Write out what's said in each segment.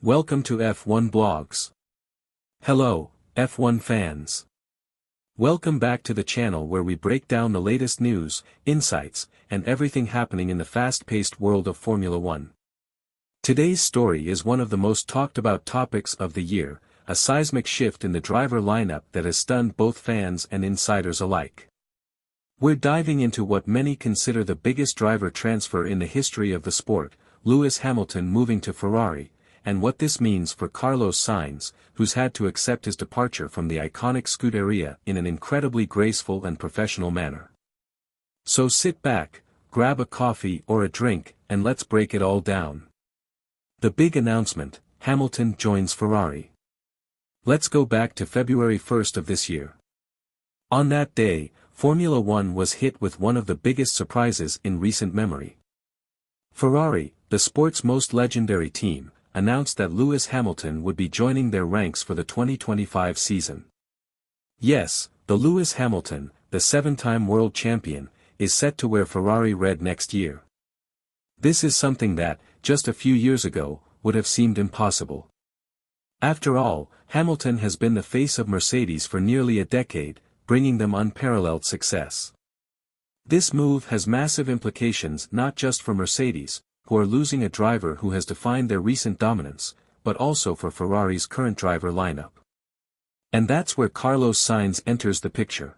Welcome to F1 Blogs. Hello, F1 fans. Welcome back to the channel where we break down the latest news, insights, and everything happening in the fast-paced world of Formula One. Today's story is one of the most talked about topics of the year, a seismic shift in the driver lineup that has stunned both fans and insiders alike. We're diving into what many consider the biggest driver transfer in the history of the sport, Lewis Hamilton moving to Ferrari, and what this means for Carlos Sainz, who's had to accept his departure from the iconic Scuderia in an incredibly graceful and professional manner. So sit back, grab a coffee or a drink, and let's break it all down. The big announcement: Hamilton joins Ferrari. Let's go back to February 1st of this year. On that day, Formula One was hit with one of the biggest surprises in recent memory. Ferrari, the sport's most legendary team, announced that Lewis Hamilton would be joining their ranks for the 2025 season. Yes, the Lewis Hamilton, the seven-time world champion, is set to wear Ferrari red next year. This is something that, just a few years ago, would have seemed impossible. After all, Hamilton has been the face of Mercedes for nearly a decade, bringing them unparalleled success. This move has massive implications not just for Mercedes, who are losing a driver who has defined their recent dominance, but also for Ferrari's current driver lineup. And that's where Carlos Sainz enters the picture.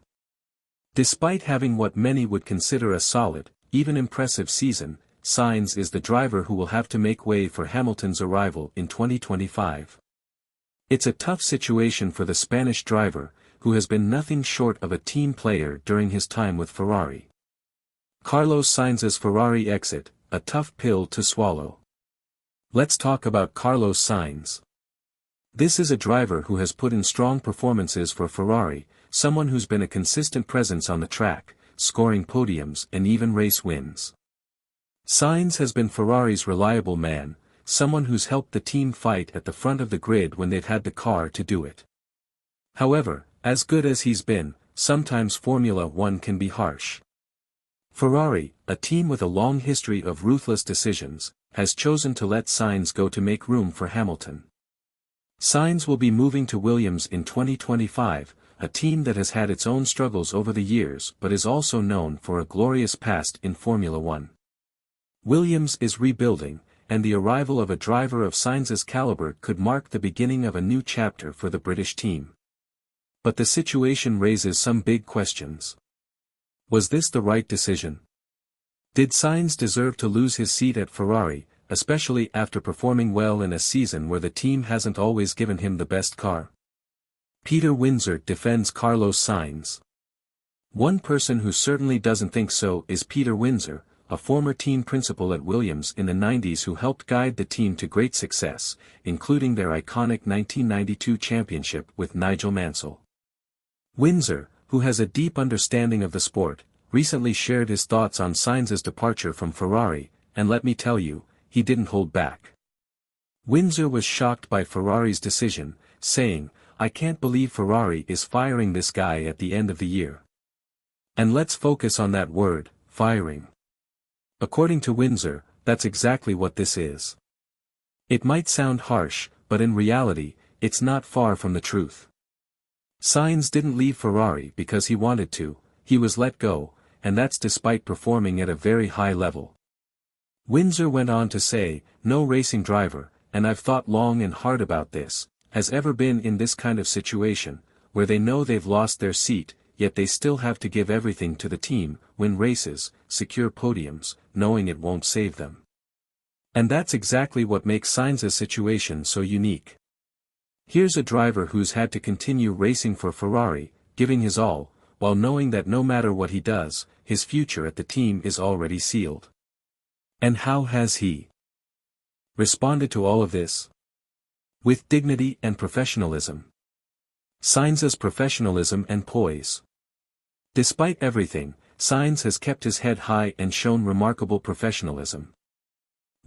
Despite having what many would consider a solid, even impressive season, Sainz is the driver who will have to make way for Hamilton's arrival in 2025. It's a tough situation for the Spanish driver, who has been nothing short of a team player during his time with Ferrari. Carlos Sainz's Ferrari exit, a tough pill to swallow. Let's talk about Carlos Sainz. This is a driver who has put in strong performances for Ferrari, someone who's been a consistent presence on the track, scoring podiums and even race wins. Sainz has been Ferrari's reliable man, someone who's helped the team fight at the front of the grid when they've had the car to do it. However, as good as he's been, sometimes Formula One can be harsh. Ferrari, a team with a long history of ruthless decisions, has chosen to let Sainz go to make room for Hamilton. Sainz will be moving to Williams in 2025, a team that has had its own struggles over the years but is also known for a glorious past in Formula One. Williams is rebuilding, and the arrival of a driver of Sainz's caliber could mark the beginning of a new chapter for the British team. But the situation raises some big questions. Was this the right decision? Did Sainz deserve to lose his seat at Ferrari, especially after performing well in a season where the team hasn't always given him the best car? Peter Windsor defends Carlos Sainz. One person who certainly doesn't think so is Peter Windsor, a former team principal at Williams in the 90s who helped guide the team to great success, including their iconic 1992 championship with Nigel Mansell. Windsor, who has a deep understanding of the sport, recently shared his thoughts on Sainz's departure from Ferrari, and let me tell you, he didn't hold back. Windsor was shocked by Ferrari's decision, saying, "I can't believe Ferrari is firing this guy at the end of the year." And let's focus on that word, firing. According to Windsor, that's exactly what this is. It might sound harsh, but in reality, it's not far from the truth. Sainz didn't leave Ferrari because he wanted to, he was let go, and that's despite performing at a very high level. Windsor went on to say, "No racing driver, and I've thought long and hard about this, has ever been in this kind of situation, where they know they've lost their seat, yet they still have to give everything to the team, win races, secure podiums, knowing it won't save them." And that's exactly what makes Sainz's situation so unique. Here's a driver who's had to continue racing for Ferrari, giving his all, while knowing that no matter what he does, his future at the team is already sealed. And how has he responded to all of this? With dignity and professionalism. Sainz's professionalism and poise. Despite everything, Sainz has kept his head high and shown remarkable professionalism.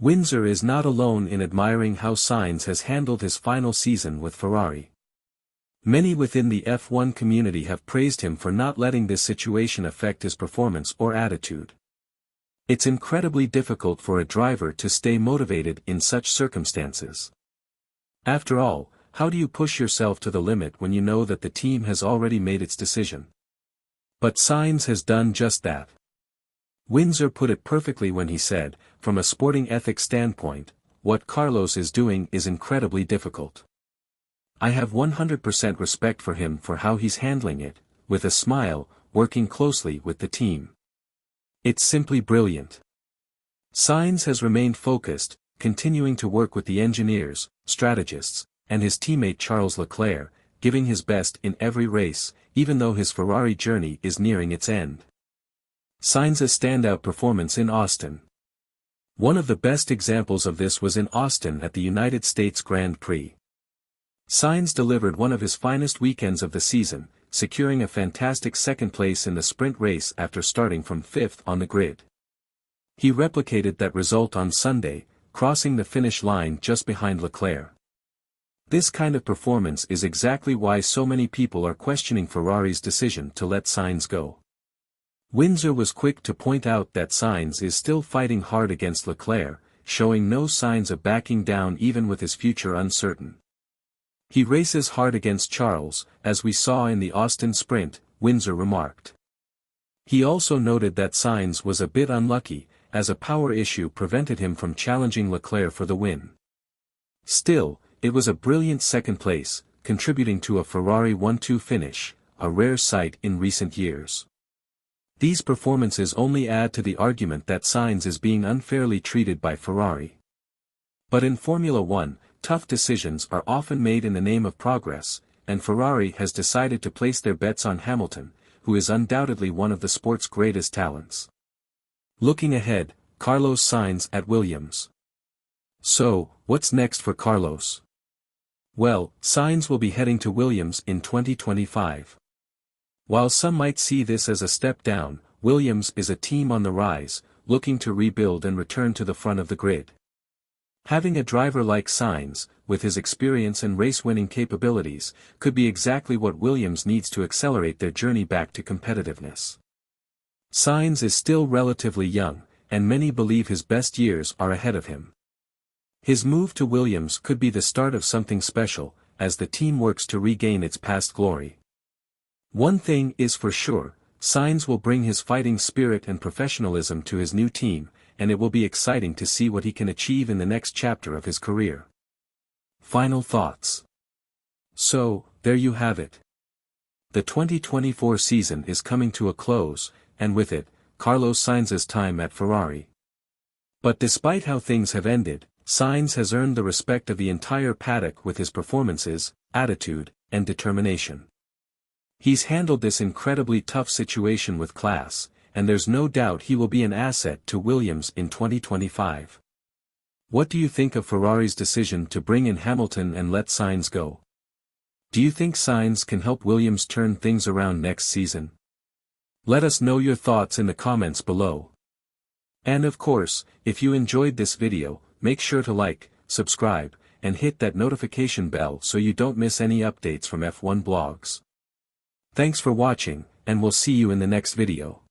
Windsor is not alone in admiring how Sainz has handled his final season with Ferrari. Many within the F1 community have praised him for not letting this situation affect his performance or attitude. It's incredibly difficult for a driver to stay motivated in such circumstances. After all, how do you push yourself to the limit when you know that the team has already made its decision? But SAINZ has done just that. Windsor put it perfectly when he said, from a sporting ethics standpoint, what Carlos is doing is incredibly difficult. I have 100% respect for him for how he's handling it, with a smile, working closely with the team. It's simply brilliant. SAINZ has remained focused, continuing to work with the engineers, strategists, and his teammate Charles Leclerc, giving his best in every race, even though his Ferrari journey is nearing its end. SAINZ's standout performance in Austin. One of the best examples of this was in Austin at the United States Grand Prix. SAINZ delivered one of his finest weekends of the season, securing a fantastic second place in the sprint race after starting from 5th on the grid. He replicated that result on Sunday, crossing the finish line just behind Leclerc. This kind of performance is exactly why so many people are questioning Ferrari's decision to let SAINZ go. Windsor was quick to point out that SAINZ is still fighting hard against Leclerc, showing no signs of backing down even with his future uncertain. He races hard against Charles, as we saw in the Austin sprint, Windsor remarked. He also noted that SAINZ was a bit unlucky, as a power issue prevented him from challenging Leclerc for the win. Still, it was a brilliant second place, contributing to a Ferrari 1-2 finish, a rare sight in recent years. These performances only add to the argument that SAINZ is being unfairly treated by Ferrari. But in Formula One, tough decisions are often made in the name of progress, and Ferrari has decided to place their bets on Hamilton, who is undoubtedly one of the sport's greatest talents. Looking ahead, Carlos Sainz at Williams. So, what's next for Carlos? Well, Sainz will be heading to Williams in 2025. While some might see this as a step down, Williams is a team on the rise, looking to rebuild and return to the front of the grid. Having a driver like Sainz, with his experience and race-winning capabilities, could be exactly what Williams needs to accelerate their journey back to competitiveness. Sainz is still relatively young, and many believe his best years are ahead of him. His move to Williams could be the start of something special, as the team works to regain its past glory. One thing is for sure, Sainz will bring his fighting spirit and professionalism to his new team, and it will be exciting to see what he can achieve in the next chapter of his career. Final thoughts. So, there you have it. The 2024 season is coming to a close, and with it, Carlos Sainz's time at Ferrari. But despite how things have ended, Sainz has earned the respect of the entire paddock with his performances, attitude, and determination. He's handled this incredibly tough situation with class, and there's no doubt he will be an asset to Williams in 2025. What do you think of Ferrari's decision to bring in Hamilton and let Sainz go? Do you think Sainz can help Williams turn things around next season? Let us know your thoughts in the comments below. And of course, if you enjoyed this video, make sure to like, subscribe, and hit that notification bell so you don't miss any updates from F1 blogs. Thanks for watching, and we'll see you in the next video.